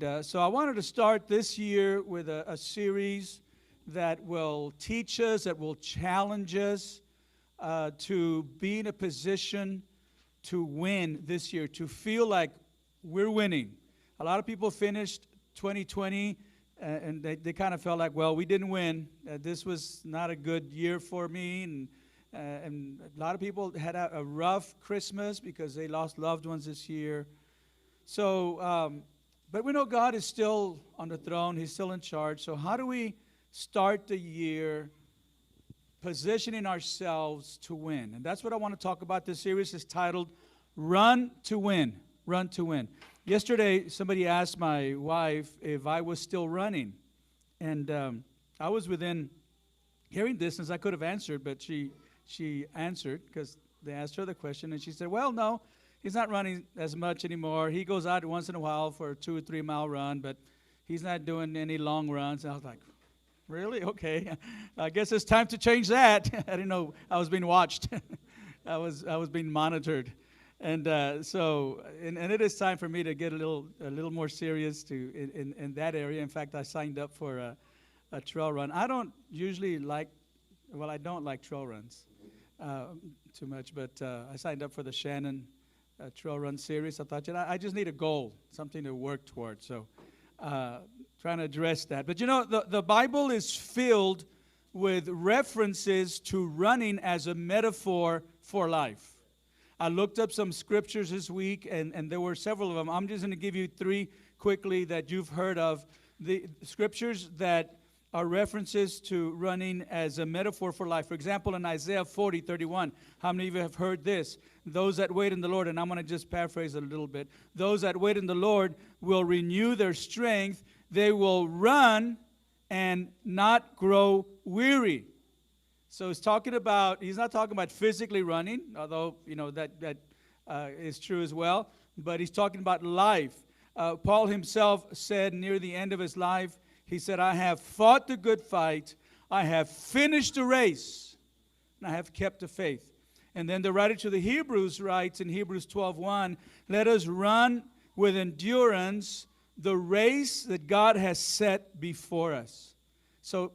So I wanted to start this year with a series that will teach us, that will challenge us to be in a position to win this year, to feel like we're winning. A lot of people finished 2020 and they kind of felt like, well, we didn't win. This was not a good year for me. And a lot of people had a rough Christmas because they lost loved ones this year. So, but we know God is still on the throne. He's still in charge. So how do we start the year positioning ourselves to win? And that's what I want to talk about. This series is titled Run to Win. Run to Win. Yesterday, somebody asked my wife if I was still running. And I was within hearing distance. I could have answered, but she answered because they asked her the question. And she said, well, no. He's not running as much anymore. He goes out once in a while for a 2 or 3 mile run, but he's not doing any long runs. And I was like, really? Okay. I guess it's time to change that. I didn't know I was being watched. I was being monitored. And so it is time for me to get a little more serious in that area. In fact, I signed up for a trail run. I don't like trail runs too much, but I signed up for the Shannon trail run series. I thought, I just need a goal, something to work towards. So trying to address that. But the Bible is filled with references to running as a metaphor for life. I looked up some scriptures this week, and there were several of them. I'm just going to give you 3 quickly that you've heard of. The scriptures that are references to running as a metaphor for life. For example, in Isaiah 40:31, how many of you have heard this? Those that wait in the Lord, and I'm going to just paraphrase it a little bit. Those that wait in the Lord will renew their strength. They will run and not grow weary. So he's not talking about physically running, although, that is true as well. But he's talking about life. Paul himself said near the end of his life, he said, I have fought the good fight, I have finished the race, and I have kept the faith. And then the writer to the Hebrews writes in Hebrews 12:1, let us run with endurance the race that God has set before us. So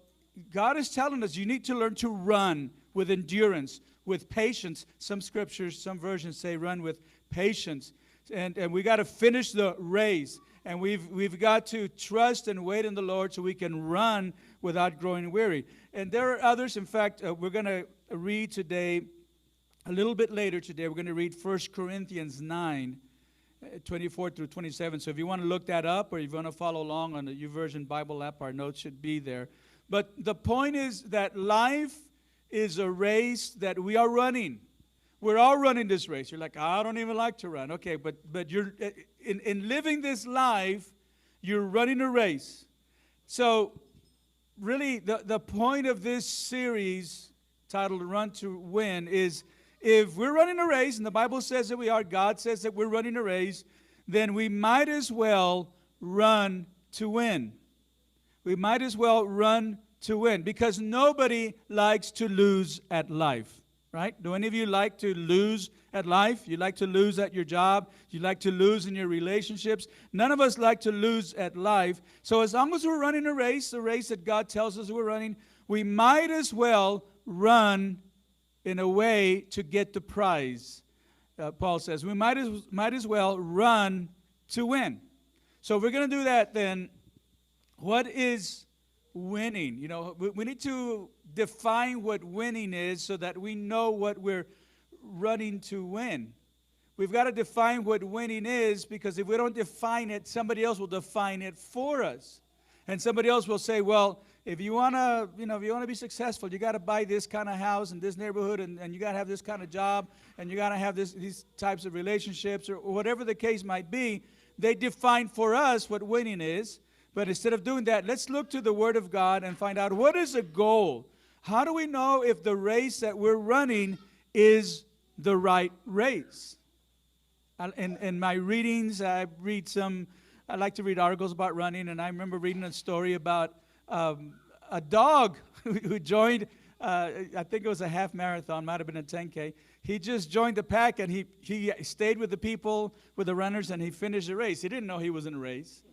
God is telling us you need to learn to run with endurance, with patience. Some scriptures, some versions say run with patience. And we got to finish the race. And we've got to trust and wait in the Lord so we can run without growing weary. And there are others. In fact, we're going to read today, a little bit later today, we're going to read 1 Corinthians 9, 24 through 27. So if you want to look that up or if you want to follow along on the YouVersion Bible app, our notes should be there. But the point is that life is a race that we are running. We're all running this race. You're like, I don't even like to run. Okay, but you're in living this life, you're running a race. So really the point of this series titled Run to Win is if we're running a race, and the Bible says that we are, God says that we're running a race, then we might as well run to win. We might as well run to win because nobody likes to lose at life. Right? Do any of you like to lose at life? You like to lose at your job? You like to lose in your relationships? None of us like to lose at life. So as long as we're running a race, the race that God tells us we're running, we might as well run in a way to get the prize. Paul says we might as well run to win. So if we're going to do that, then what is winning? We need to define what winning is so that we know what we're running to win. We've got to define what winning is because if we don't define it, somebody else will define it for us. And somebody else will say, well, if you want to be successful, you got to buy this kind of house in this neighborhood and you got to have this kind of job and you got to have these types of relationships or whatever the case might be. They define for us what winning is. But instead of doing that, let's look to the Word of God and find out what is the goal. How do we know if the race that we're running is the right race? In my readings, I like to read articles about running, and I remember reading a story about a dog who joined, I think it was a half marathon, might have been a 10K. He just joined the pack, and he stayed with the people, with the runners, and he finished the race. He didn't know he was in a race.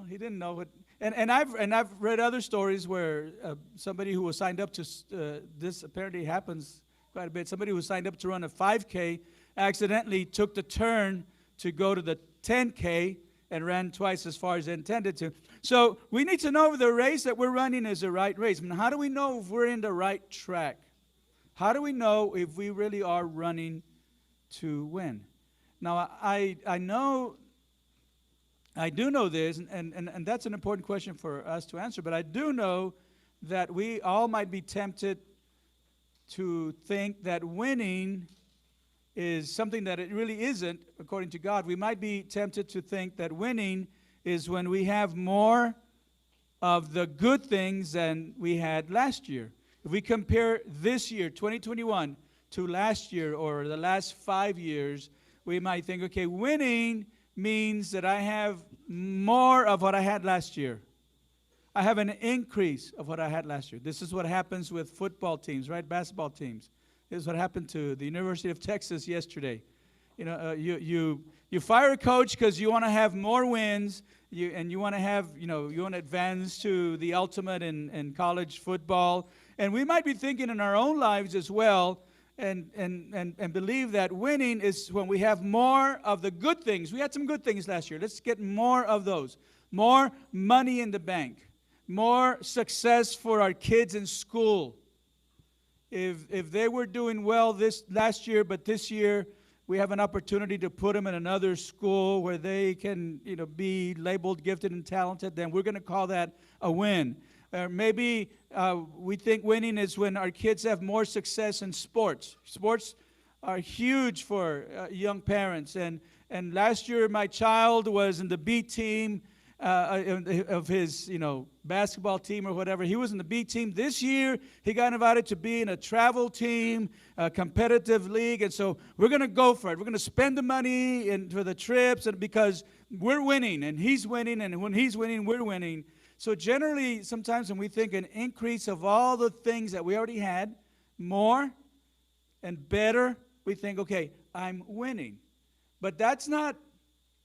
He didn't know what. And I've read other stories where somebody who was signed up to this apparently happens quite a bit. Somebody who signed up to run a 5K accidentally took the turn to go to the 10K and ran twice as far as intended to. So we need to know if the race that we're running is the right race. I mean, how do we know if we're in the right track? How do we know if we really are running to win? Now, I do know this, and that's an important question for us to answer, but I do know that we all might be tempted to think that winning is something that it really isn't, according to God. We might be tempted to think that winning is when we have more of the good things than we had last year. If we compare this year, 2021, to last year or the last 5 years, we might think, okay, winning means that I have more of what I had last year. I have an increase of what I had last year. This is what happens with football teams, right? Basketball teams. This is what happened to the University of Texas yesterday. You fire a coach because you want to have more wins, and you want to have, you want to advance to the ultimate in college football. And we might be thinking in our own lives as well, and believe that winning is when we have more of the good things. We had some good things last year. Let's get more of those. More money in the bank. More success for our kids in school. If they were doing well this last year, but this year we have an opportunity to put them in another school where they can, be labeled gifted and talented, then we're going to call that a win. Maybe we think winning is when our kids have more success in sports. Sports are huge for young parents. And last year my child was in the B team of his, basketball team or whatever. He was in the B team. This year, he got invited to be in a travel team, a competitive league, and so we're going to go for it. We're going to spend the money for the trips, and because we're winning, and he's winning, and when he's winning, we're winning. So generally, sometimes when we think an increase of all the things that we already had, more and better, we think, okay, I'm winning. But that's not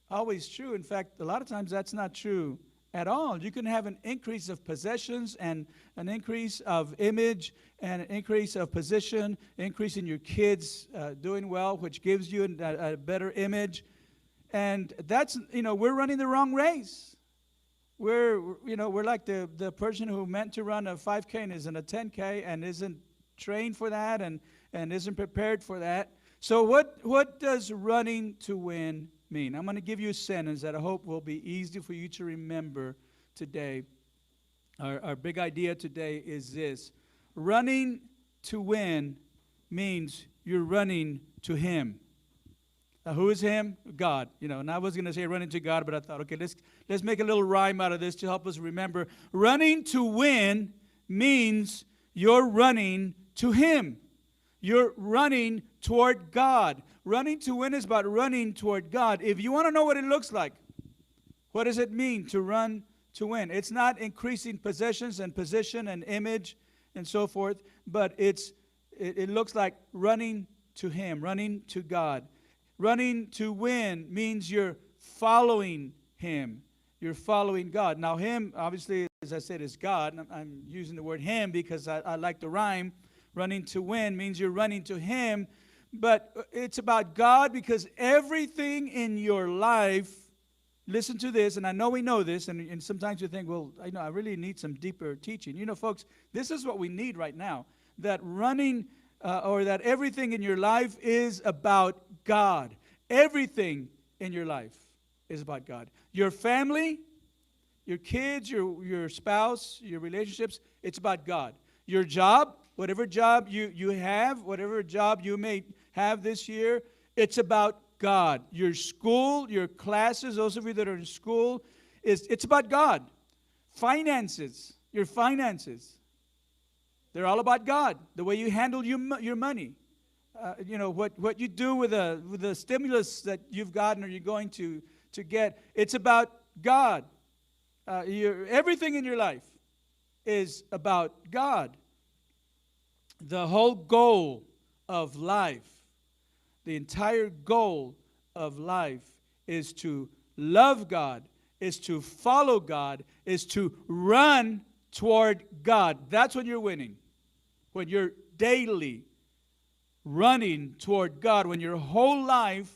always true. In fact, a lot of times that's not true at all. You can have an increase of possessions and an increase of image and an increase of position, increase in your kids doing well, which gives you a better image. And that's, we're running the wrong race. We're like the person who meant to run a 5K and is in a 10K and isn't trained for that and isn't prepared for that. So what does running to win mean? I'm going to give you a sentence that I hope will be easy for you to remember today. Our big idea today is this. Running to win means you're running to Him. Now, who is Him? God. And I was going to say running to God, but I thought, okay, let's make a little rhyme out of this to help us remember. Running to win means you're running to Him. You're running toward God. Running to win is about running toward God. If you want to know what it looks like, what does it mean to run to win? It's not increasing possessions and position and image and so forth, but it looks like running to Him, running to God. Running to win means you're following Him. You're following God. Now, Him, obviously, as I said, is God. I'm using the word Him because I like the rhyme. Running to win means you're running to Him. But it's about God because everything in your life, listen to this, and I know we know this, and sometimes you think, well, I really need some deeper teaching. Folks, this is what we need right now, that running or that everything in your life is about God. Everything in your life is about God. Your family, your kids, your spouse, your relationships, it's about God. Your job, whatever job you have, whatever job you may have this year, it's about God. Your school, your classes, those of you that are in school, it's about God. Finances, your finances, they're all about God. The way you handle your money, what you do with the stimulus that you've gotten or you're going to get, it's about God. Everything in your life is about God. The whole goal of life, the entire goal of life is to love God is to follow God, is to run toward God. That's when you're winning. When you're daily running toward God, when your whole life,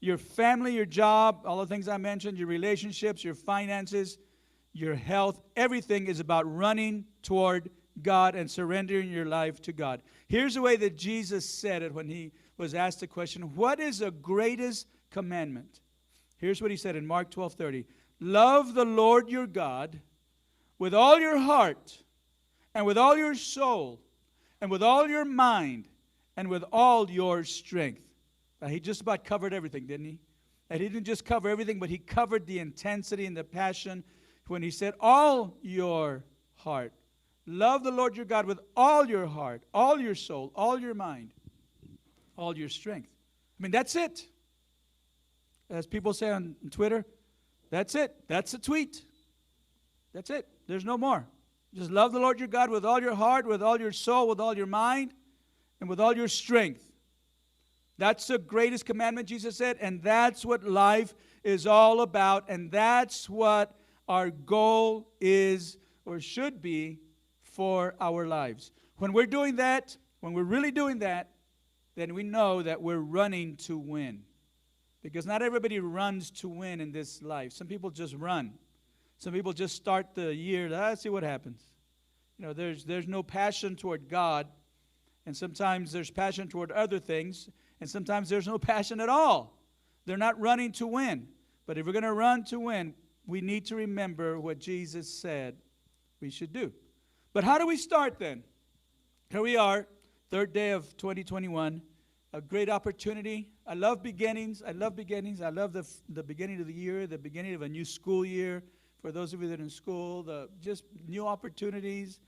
your family, your job, all the things I mentioned, your relationships, your finances, your health, everything is about running toward God and surrendering your life to God. Here's the way that Jesus said it when he was asked the question, what is the greatest commandment? Here's what he said in Mark 12:30. Love the Lord your God with all your heart and with all your soul and with all your mind and with all your strength. Now, he just about covered everything, didn't he? And he didn't just cover everything, but he covered the intensity and the passion when he said all your heart. Love the Lord your God with all your heart, all your soul, all your mind, all your strength. I mean, that's it. As people say on Twitter, that's it. That's a tweet. That's it. There's no more. Just love the Lord your God with all your heart, with all your soul, with all your mind, and with all your strength. That's the greatest commandment, Jesus said, and that's what life is all about, and that's what our goal is or should be for our lives. When we're doing that, when we're really doing that, then we know that we're running to win. Because not everybody runs to win in this life. Some people just run. Some people just start the year, let's see what happens. You know, there's no passion toward God, and sometimes there's passion toward other things, and sometimes there's no passion at all. They're not running to win. But if we're going to run to win, we need to remember what Jesus said we should do. But how do we start then? Here we are, third day of 2021. A great opportunity. I love beginnings. I love beginnings. I love the beginning of the year, the beginning of a new school year. For those of you that are in school, just new opportunities.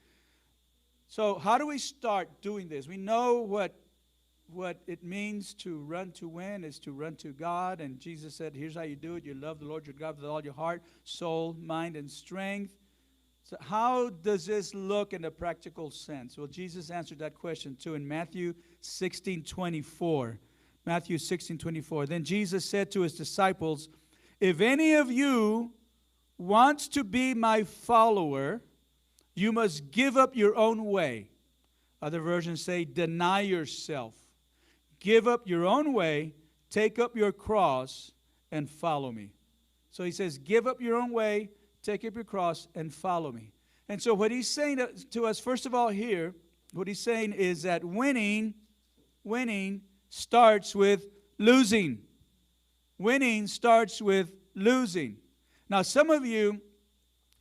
So how do we start doing this? We know what it means to run to win is to run to God. And Jesus said, here's how you do it. You love the Lord your God with all your heart, soul, mind, and strength. So how does this look in a practical sense? Well, Jesus answered that question too in Matthew 16:24. Matthew 16:24. Then Jesus said to his disciples, if any of you wants to be my follower, you must give up your own way. Other versions say, deny yourself. Give up your own way, take up your cross, and follow me. So he says, give up your own way, take up your cross, and follow me. And so what he's saying to us, first of all here, what he's saying is that winning starts with losing. Winning starts with losing. Now, some of you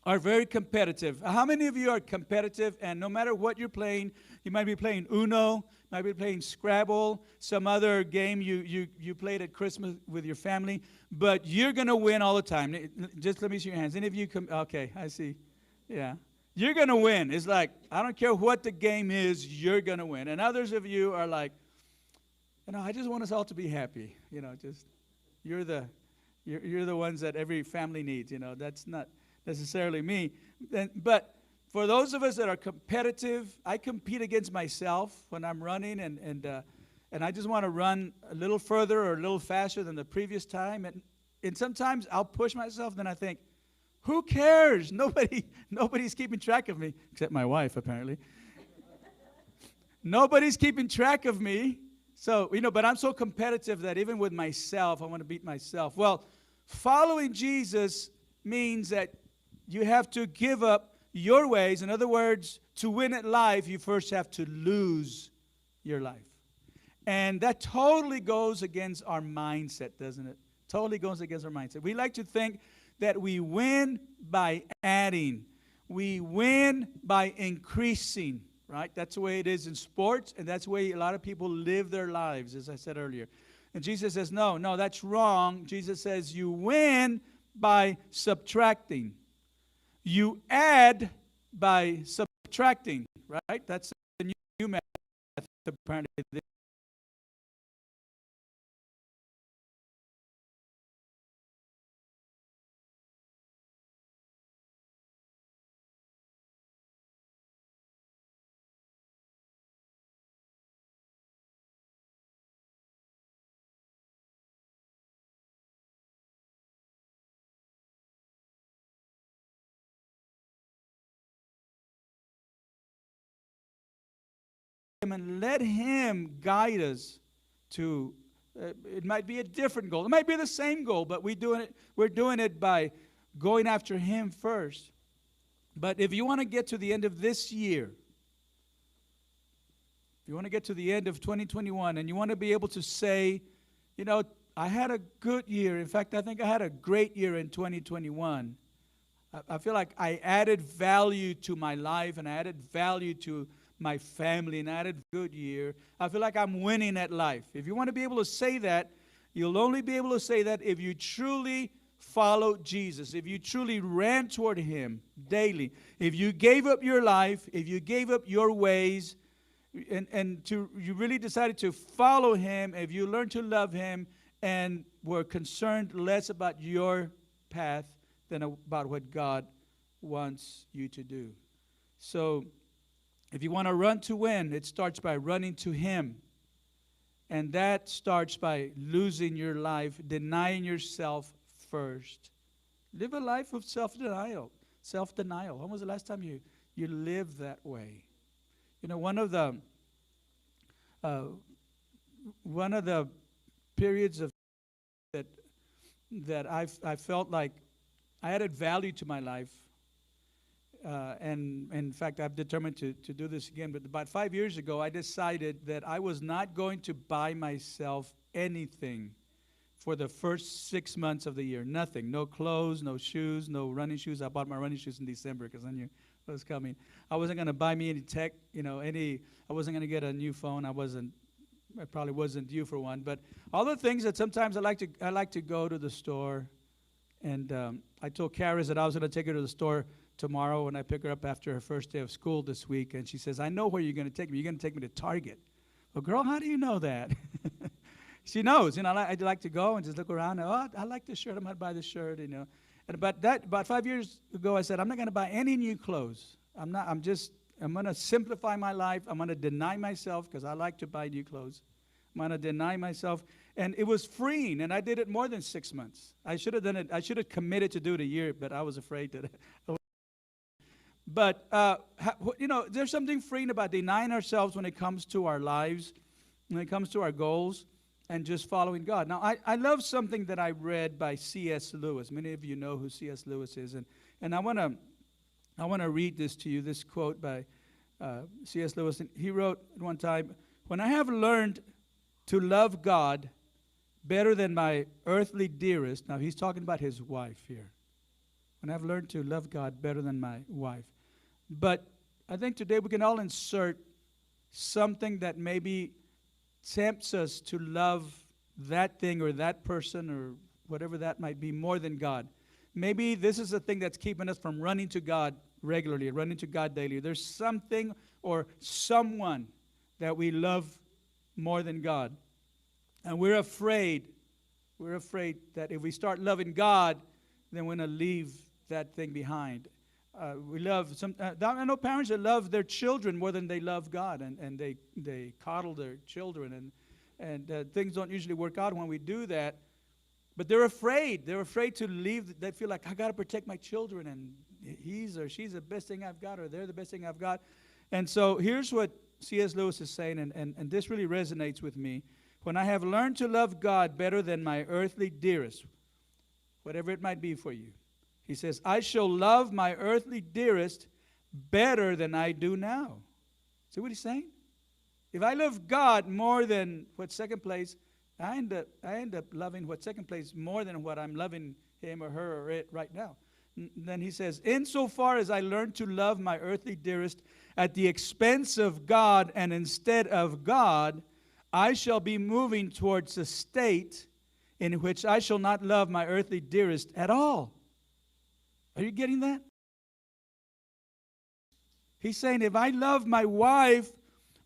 are very competitive. How many of you are competitive, and no matter what you're playing, you might be playing Uno, might be playing Scrabble, some other game you played at Christmas with your family, but you're going to win all the time. Just let me see your hands. Any of you okay, I see. Yeah. You're going to win. It's like, I don't care what the game is, you're going to win. And others of you are like, I just want us all to be happy. Just you're the ones that every family needs. That's not necessarily me. But for those of us that are competitive, I compete against myself when I'm running, and I just want to run a little further or a little faster than the previous time. And sometimes I'll push myself, then I think, who cares? Nobody's keeping track of me, except my wife, apparently. Nobody's keeping track of me. So, but I'm so competitive that even with myself, I want to beat myself. Well, following Jesus means that you have to give up your ways. In other words, to win at life, you first have to lose your life. And that totally goes against our mindset, doesn't it? Totally goes against our mindset. We like to think that we win by adding. We win by increasing, right? That's the way it is in sports, and that's the way a lot of people live their lives, as I said earlier. And Jesus says, no, that's wrong. Jesus says you win by subtracting. You add by subtracting, right? That's the new method, apparently. and let Him guide us to, it might be a different goal. It might be the same goal, but we're doing it by going after Him first. But if you want to get to the end of this year, if you want to get to the end of 2021 and you want to be able to say, you know, I had a good year. In fact, I think I had a great year in 2021. I feel like I added value to my life and I added value to my family and I had a good year. I feel like I'm winning at life. If you want to be able to say that, you'll only be able to say that if you truly follow Jesus, if you truly ran toward Him daily, if you gave up your life, if you gave up your ways, and you really decided to follow Him, if you learned to love Him and were concerned less about your path than about what God wants you to do. So if you want to run to win, it starts by running to Him. And that starts by losing your life, denying yourself first. Live a life of self-denial. Self-denial. When was the last time you lived that way? You know, one of the periods of that I felt like I added value to my life, and in fact, I've determined to do this again. But about 5 years ago, I decided that I was not going to buy myself anything for the first 6 months of the year. Nothing. No clothes, no shoes, no running shoes. I bought my running shoes in December because I knew it was coming. I wasn't going to buy me any tech, I wasn't going to get a new phone. I probably wasn't due for one. But all the things that sometimes I like to go to the store. And I told Karis that I was going to take her to the store tomorrow when I pick her up after her first day of school this week. And she says, I know where you're going to take me. You're going to take me to Target. Well, girl, how do you know that? She knows. I like to go and just look around. Oh, I like this shirt. I'm going to buy this shirt, And about 5 years ago, I said, I'm not going to buy any new clothes. I'm going to simplify my life. I'm going to deny myself because I like to buy new clothes. I'm going to deny myself. And it was freeing, and I did it more than 6 months. I should have done it. I should have committed to do it a year, but I was afraid that. But, there's something freeing about denying ourselves when it comes to our lives, when it comes to our goals, and just following God. Now, I love something that I read by C.S. Lewis. Many of you know who C.S. Lewis is, and I want to read this to you, this quote by C.S. Lewis. And he wrote at one time, when I have learned to love God better than my earthly dearest. Now, he's talking about his wife here. When I've learned to love God better than my wife. But I think today we can all insert something that maybe tempts us to love that thing or that person or whatever that might be more than God. Maybe this is the thing that's keeping us from running to God regularly, running to God daily. There's something or someone that we love more than God. And we're afraid that if we start loving God, then we're going to leave that thing behind. I know parents that love their children more than they love God, and they coddle their children, and things don't usually work out when we do that. But they're afraid. They're afraid to leave. They feel like, I got to protect my children, and he's or she's the best thing I've got, or they're the best thing I've got. And so here's what C.S. Lewis is saying, and this really resonates with me. When I have learned to love God better than my earthly dearest, whatever it might be for you, he says, I shall love my earthly dearest better than I do now. See what he's saying? If I love God more than what's second place, I end up loving what's second place more than what I'm loving him or her or it right now. Then he says, insofar as I learned to love my earthly dearest at the expense of God and instead of God, I shall be moving towards a state in which I shall not love my earthly dearest at all. Are you getting that? He's saying if I love my wife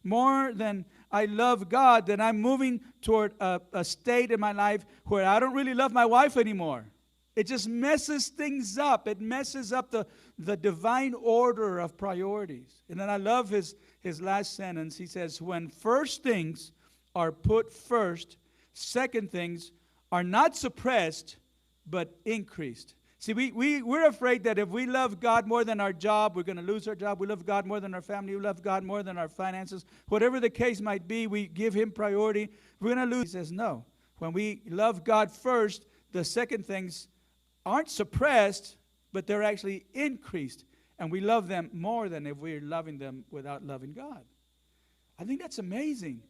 more than I love God, then I'm moving toward a state in my life where I don't really love my wife anymore. It just messes things up. It messes up the divine order of priorities. And then I love his last sentence. He says, when first things are put first, second things are not suppressed, but increased. See, we're afraid that if we love God more than our job, we're going to lose our job. We love God more than our family. We love God more than our finances. Whatever the case might be, we give him priority. We're going to lose. He says, no. When we love God first, the second things aren't suppressed, but they're actually increased. And we love them more than if we're loving them without loving God. I think that's amazing.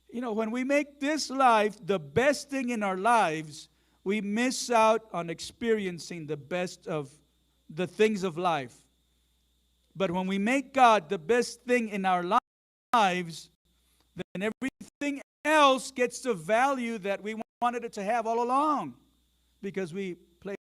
You know, when we make this life the best thing in our lives, we miss out on experiencing the best of the things of life. But when we make God the best thing in our lives, then everything else gets the value that we wanted it to have all along, because we play.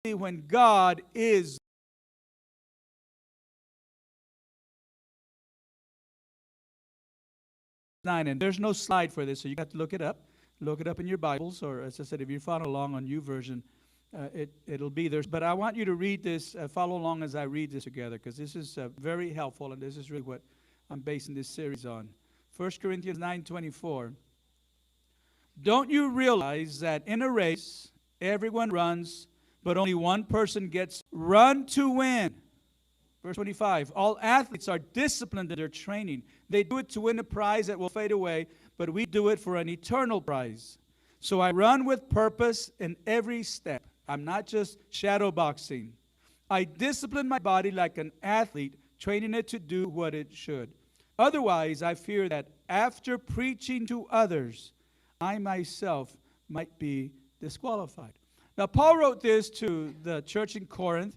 When God is nine, and there's no slide for this, so you got to look it up. Look it up in your Bibles, or as I said, if you're following along on YouVersion, it'll be there. But I want you to read this, follow along as I read this together, because this is very helpful, and this is really what I'm basing this series on. 1 Corinthians 9:24. Don't you realize that in a race, everyone runs, but only one person gets run to win? Verse 25, all athletes are disciplined in their training. They do it to win a prize that will fade away, but we do it for an eternal prize. So I run with purpose in every step. I'm not just shadow boxing. I discipline my body like an athlete, training it to do what it should. Otherwise, I fear that after preaching to others, I myself might be disqualified. Now, Paul wrote this to the church in Corinth,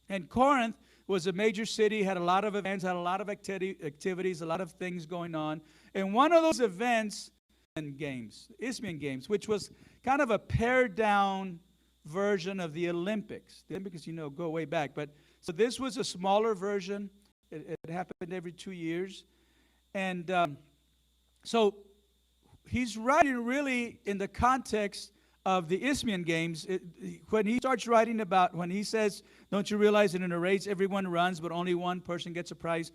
and Corinth was a major city, had a lot of events, had a lot of activities, a lot of things going on. And one of those events, Isthmian Games, which was kind of a pared-down version of the Olympics. The Olympics, go way back. But so this was a smaller version. It happened every 2 years. And so he's writing really in the context of the Isthmian Games. When he starts writing about, when he says, don't you realize that in a race everyone runs, but only one person gets a prize?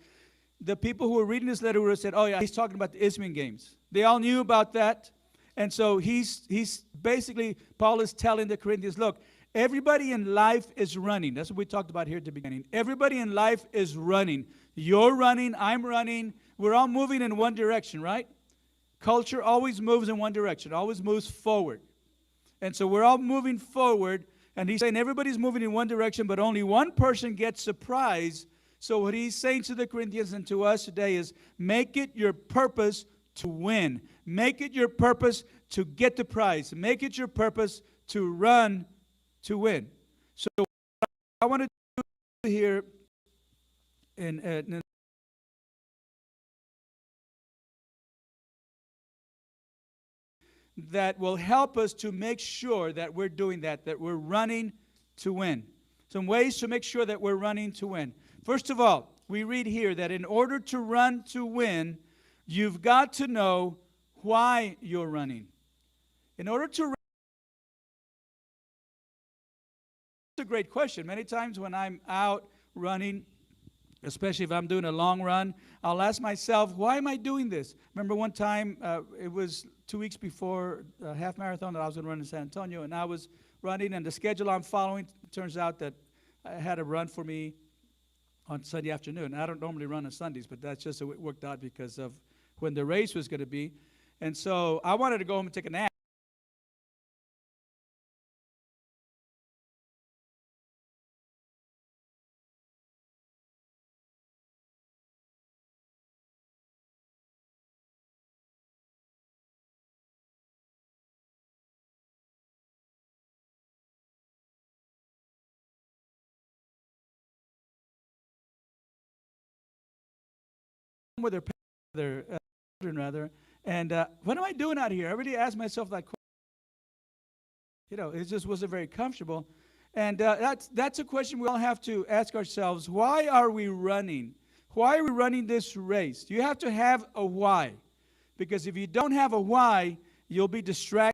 The people who were reading this letter would have said, oh yeah, he's talking about the Isthmian Games. They all knew about that. And so he's basically, Paul is telling the Corinthians, look, everybody in life is running. That's what we talked about here at the beginning. Everybody in life is running. You're running, I'm running. We're all moving in one direction, right? Culture always moves in one direction, always moves forward. And so we're all moving forward, and he's saying everybody's moving in one direction, but only one person gets a prize. So what he's saying to the Corinthians and to us today is, make it your purpose to win. Make it your purpose to get the prize. Make it your purpose to run to win. So what I want to do here in that will help us to make sure that we're doing that we're running to win. Some ways to make sure that we're running to win. First of all, we read here that in order to run to win, you've got to know why you're running. In order to run, it's a great question. Many times when I'm out running, especially if I'm doing a long run, I'll ask myself, why am I doing this? Remember one time, it was 2 weeks before a half marathon that I was going to run in San Antonio, and I was running, and the schedule I'm following, turns out that I had a run for me on Sunday afternoon. I don't normally run on Sundays, but that's just how it worked out because of when the race was going to be. And so I wanted to go home and take a nap. With their children, rather. And what am I doing out here? I really asked myself that question. It just wasn't very comfortable. And that's a question we all have to ask ourselves. Why are we running? Why are we running this race? You have to have a why. Because if you don't have a why, you'll be distracted.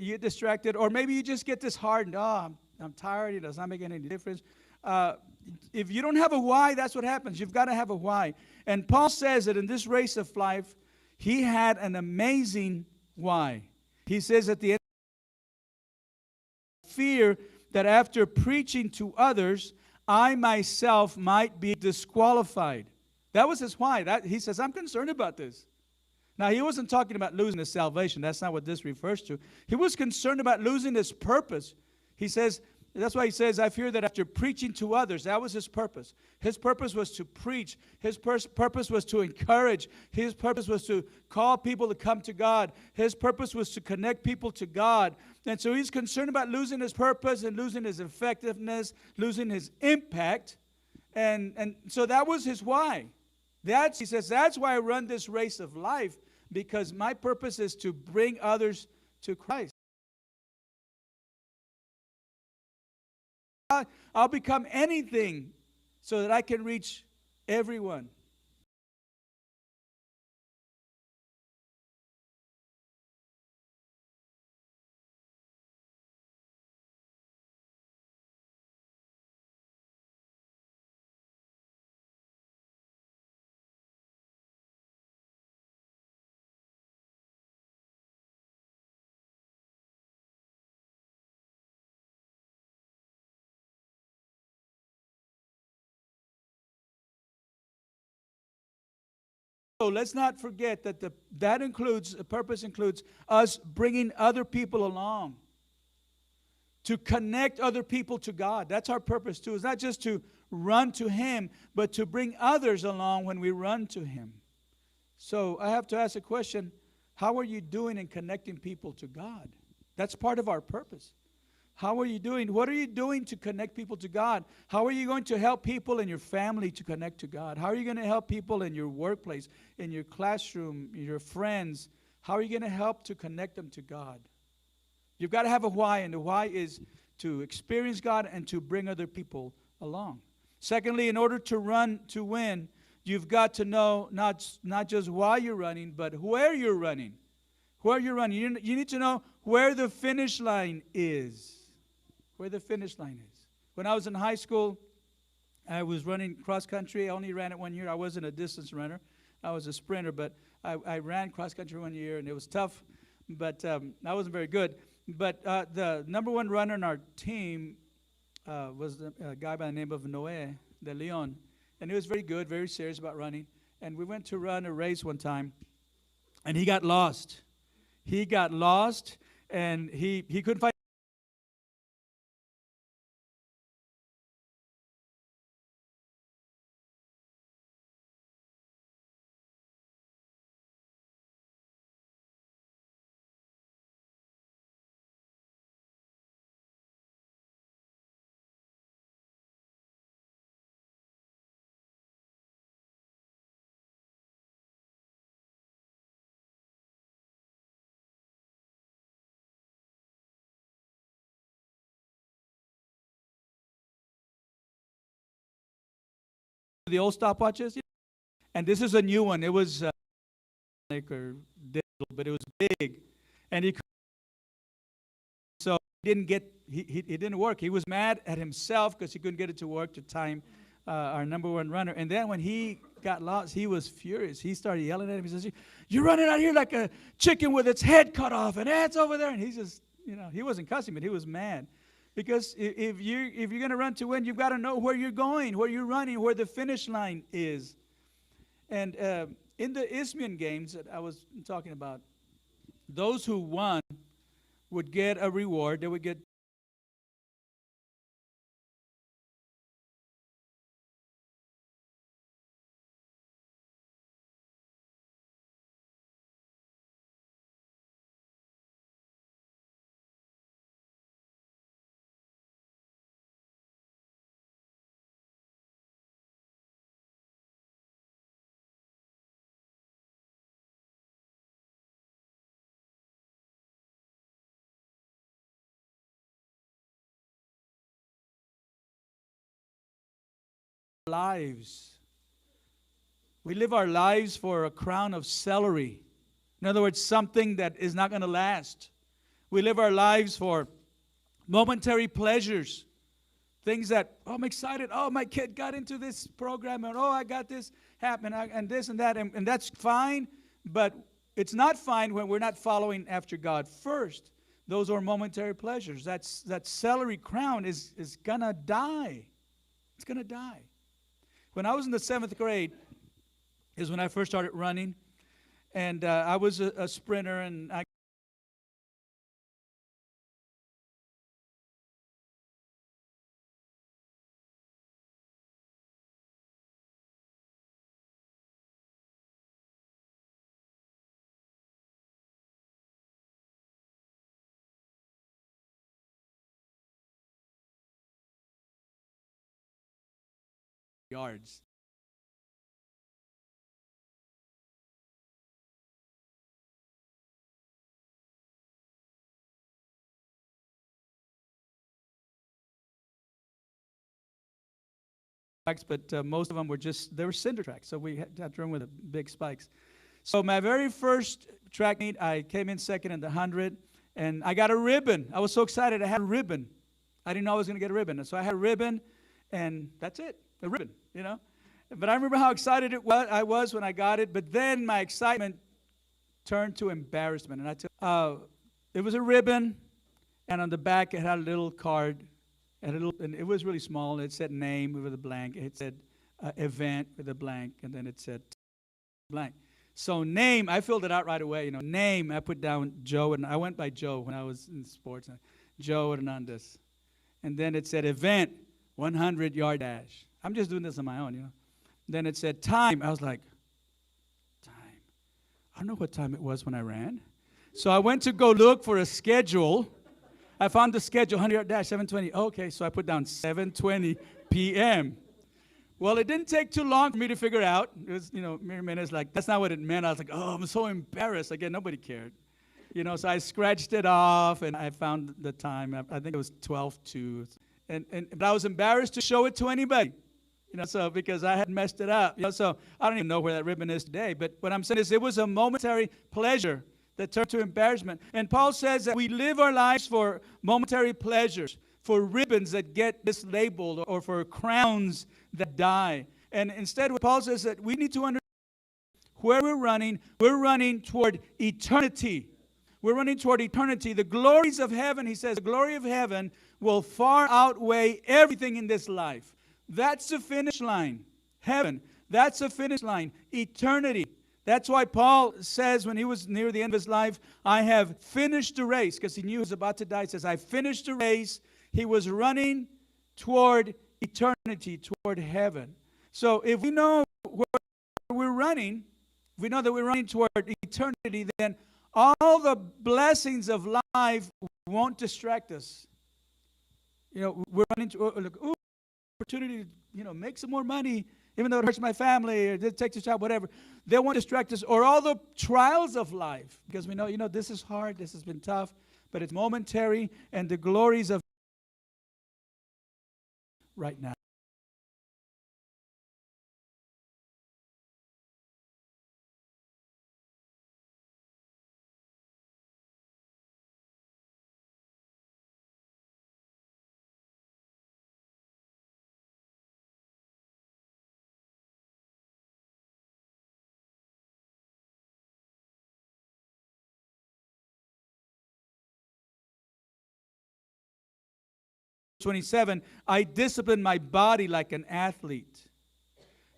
you get distracted, or maybe you just get disheartened. Oh, I'm tired. It's not making any difference. If you don't have a why, that's what happens. You've got to have a why. And Paul says that in this race of life, he had an amazing why. He says at the end, fear that after preaching to others, I myself might be disqualified. That was his why. He says, I'm concerned about this. Now, he wasn't talking about losing his salvation. That's not what this refers to. He was concerned about losing his purpose. He says, that's why he says, I fear that after preaching to others, that was his purpose. His purpose was to preach. His purpose was to encourage. His purpose was to call people to come to God. His purpose was to connect people to God. And so he's concerned about losing his purpose and losing his effectiveness, losing his impact. And so that was his why. He says, that's why I run this race of life, because my purpose is to bring others to Christ. I'll become anything so that I can reach everyone. So let's not forget that the purpose includes us bringing other people along, to connect other people to God. That's our purpose too. It's not just to run to Him, but to bring others along when we run to Him. So I have to ask a question: how are you doing in connecting people to God? That's part of our purpose. How are you doing? What are you doing to connect people to God? How are you going to help people in your family to connect to God? How are you going to help people in your workplace, in your classroom, your friends? How are you going to help to connect them to God? You've got to have a why, and the why is to experience God and to bring other people along. Secondly, in order to run to win, you've got to know not just why you're running, but where you're running. Where you're running. You need to know where the finish line is. Where the finish line is. When I was in high school, I was running cross country. I only ran it 1 year. I wasn't a distance runner. I was a sprinter, but I ran cross country 1 year, and it was tough, but I wasn't very good. But the number one runner in our team was a guy by the name of Noé de Leon, and he was very good, very serious about running. And we went to run a race one time, and he got lost. He got lost, and he couldn't find the old stopwatches, and this is a new one. It was or digital, but it was big, and he didn't get. He didn't work. He was mad at himself because he couldn't get it to work to time our number one runner. And then when he got lost, he was furious. He started yelling at him. He says, "You're running out here like a chicken with its head cut off, and it's over there." And he just, he wasn't cussing, but he was mad. Because if you're going to run to win, you've got to know where you're going, where you're running, where the finish line is. And in the Isthmian Games that I was talking about, those who won would get a reward. They would get lives. We live our lives for a crown of celery. In other words, something that is not going to last. We live our lives for momentary pleasures. Things that, oh, I'm excited. Oh, my kid got into this program. And, oh, I got this happen. And this and that. And that's fine. But it's not fine when we're not following after God first. Those are momentary pleasures. That celery crown is going to die. It's going to die. When I was in the 7th grade is when I first started running. And I was a sprinter, and I yards. But most of them were they were cinder tracks, so we had to run with the big spikes. So my very first track meet, I came in second in the 100, and I got a ribbon. I was so excited I had a ribbon. I didn't know I was going to get a ribbon. So I had a ribbon, and that's it, a ribbon, you know. But I remember how excited I was when I got it, but then my excitement turned to embarrassment. And it was a ribbon, and on the back it had a little card. And it was really small. It said name with a blank. It said event with a blank. And then it said blank. So name, I filled it out right away. You know, name, I put down Joe. And I went by Joe when I was in sports. Joe Hernandez. And then it said event, 100-yard dash. I'm just doing this on my own, you know. Then it said time. I was like, time. I don't know what time it was when I ran. So I went to go look for a schedule. I found the schedule, 100-yard dash, 7:20. Okay, so I put down 7:20 p.m. Well, it didn't take too long for me to figure out. It was, you know, mere minutes, like, that's not what it meant. I was like, oh, I'm so embarrassed. Again, nobody cared. You know, so I scratched it off, and I found the time. I think it was 12:02. But I was embarrassed to show it to anybody, you know, so because I had messed it up. You know, so I don't even know where that ribbon is today. But what I'm saying is it was a momentary pleasure that turned to embarrassment. And Paul says that we live our lives for momentary pleasures, for ribbons that get mislabeled, or for crowns that die. And instead, what Paul says that we need to understand where we're running toward eternity. We're running toward eternity. The glories of heaven, he says, the glory of heaven will far outweigh everything in this life. That's the finish line. Heaven. That's the finish line. Eternity. That's why Paul says when he was near the end of his life, I have finished the race, because he knew he was about to die. He says, I finished the race. He was running toward eternity, toward heaven. So if we know where we're running, if we know that we're running toward eternity, then all the blessings of life won't distract us. You know, we're running to, ooh, opportunity to, you know, make some more money, even though it hurts my family, or it takes a job, whatever. They won't distract us. Or all the trials of life, because we know, you know, this is hard, this has been tough, but it's momentary, and the glories of right now. (27) I discipline my body like an athlete.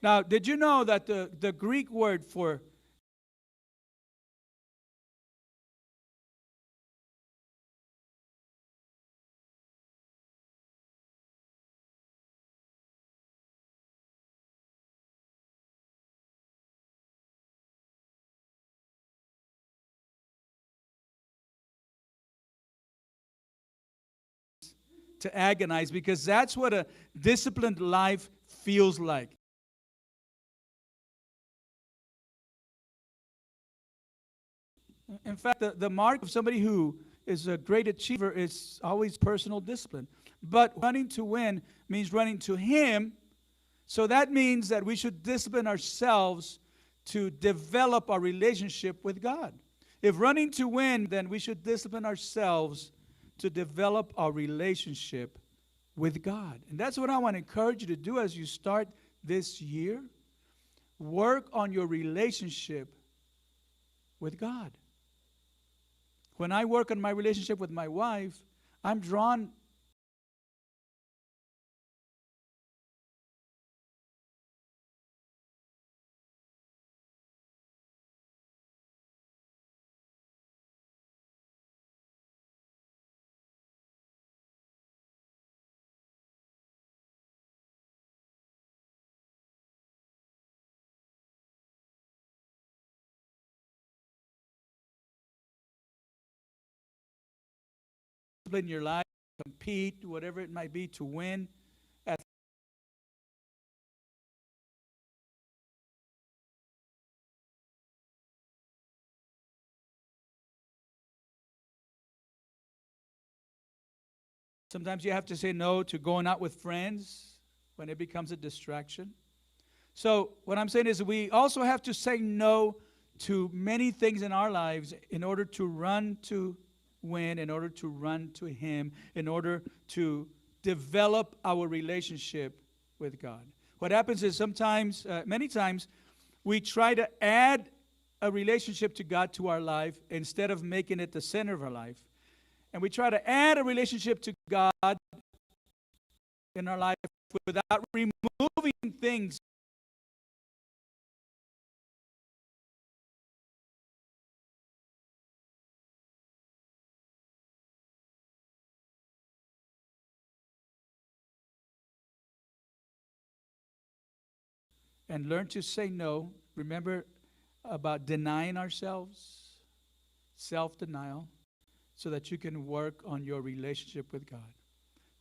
Now, did you know that the Greek word for to agonize, because that's what a disciplined life feels like. In fact, the mark of somebody who is a great achiever is always personal discipline. But running to win means running to Him. So that means that we should discipline ourselves to develop our relationship with God. If running to win, then we should discipline ourselves to develop our relationship with God. And that's what I want to encourage you to do as you start this year. Work on your relationship with God. When I work on my relationship with my wife, I'm drawn in your life, compete, whatever it might be, to win. Sometimes you have to say no to going out with friends when it becomes a distraction. So, what I'm saying is, we also have to say no to many things in our lives in order to run to win, in order to run to Him, in order to develop our relationship with God. What happens is sometimes, many times, we try to add a relationship to God to our life instead of making it the center of our life. And we try to add a relationship to God in our life without removing things and learn to say no. Remember about denying ourselves, self denial, so that you can work on your relationship with God.